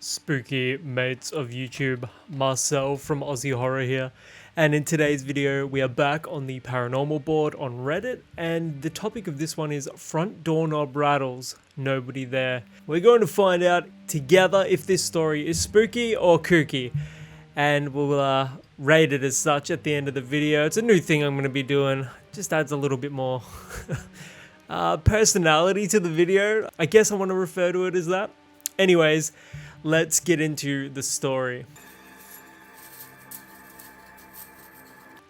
Spooky mates of YouTube, Marcel from Aussie Horror here, and in today's video we are back on the paranormal board on Reddit, and the topic of this one is front doorknob rattles, nobody there. We're going to find out together if this story is spooky or kooky, and we'll rate it as such at the end of the video. It's a new thing I'm going to be doing, just adds a little bit more personality to the video. I guess I want to refer to it as that. Anyways, let's get into the story.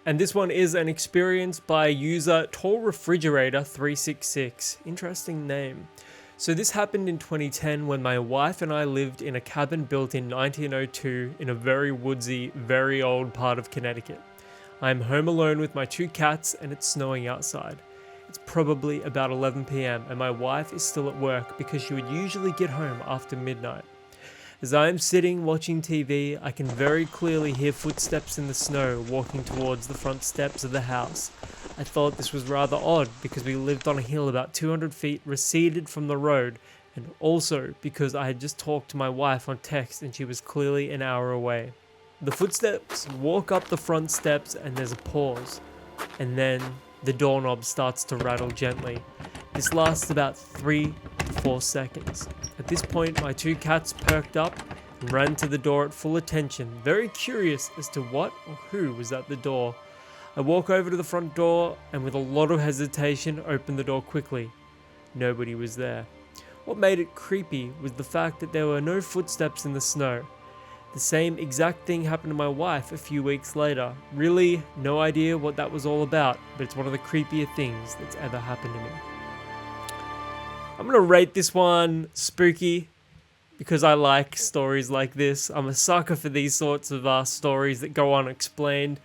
And this one is an experience by user Tall Refrigerator 366. Interesting name. So this happened in 2010 when my wife and I lived in a cabin built in 1902 in a very woodsy, very old part of Connecticut. I'm home alone with my two cats and it's snowing outside. It's probably about 11 PM and my wife is still at work because she would usually get home after midnight. As I am sitting watching TV, I can very clearly hear footsteps in the snow walking towards the front steps of the house. I thought this was rather odd because we lived on a hill about 200 feet receded from the road, and also because I had just talked to my wife on text and she was clearly an hour away. The footsteps walk up the front steps and there's a pause, and then the doorknob starts to rattle gently. This lasts about 3 to 4 seconds. At this point, my two cats perked up and ran to the door at full attention, very curious as to what or who was at the door. I walk over to the front door and with a lot of hesitation open the door quickly. Nobody was there. What made it creepy was the fact that there were no footsteps in the snow. The same exact thing happened to my wife a few weeks later. Really, no idea what that was all about, but it's one of the creepier things that's ever happened to me. I'm gonna rate this one spooky because I like stories like this. I'm a sucker for these sorts of stories that go unexplained.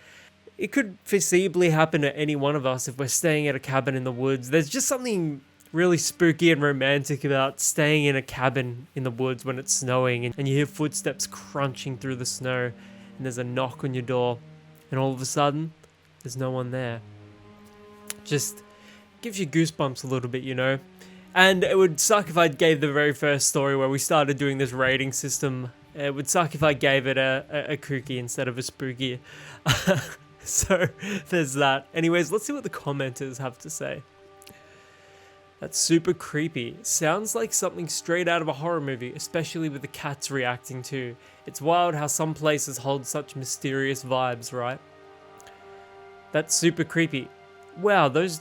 It could feasibly happen to any one of us if we're staying at a cabin in the woods. There's just something really spooky and romantic about staying in a cabin in the woods when it's snowing and you hear footsteps crunching through the snow and there's a knock on your door and all of a sudden there's no one there. Just gives you goosebumps a little bit, you know. And it would suck if I gave the very first story where we started doing this rating system. It would suck if I gave it a kooky instead of a spooky. So there's that. Anyways, let's see what the commenters have to say. That's super creepy. Sounds like something straight out of a horror movie, especially with the cats reacting too. It's wild how some places hold such mysterious vibes, right? That's super creepy. Wow, those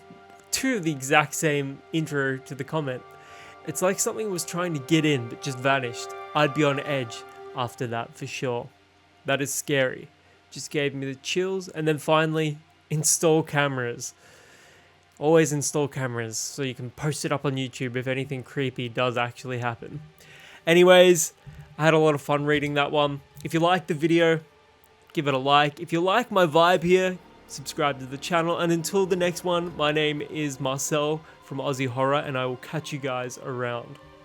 two of the exact same intro to the comment. It's like something was trying to get in but just vanished. I'd be on edge after that for sure. That is scary. Just gave me the chills. And then finally, install cameras. Always install cameras so you can post it up on YouTube if anything creepy does actually happen. Anyways, I had a lot of fun reading that one. If you liked the video, give it a like. If you like my vibe here, subscribe to the channel. And until the next one, my name is Marcel from Aussie Horror and I will catch you guys around.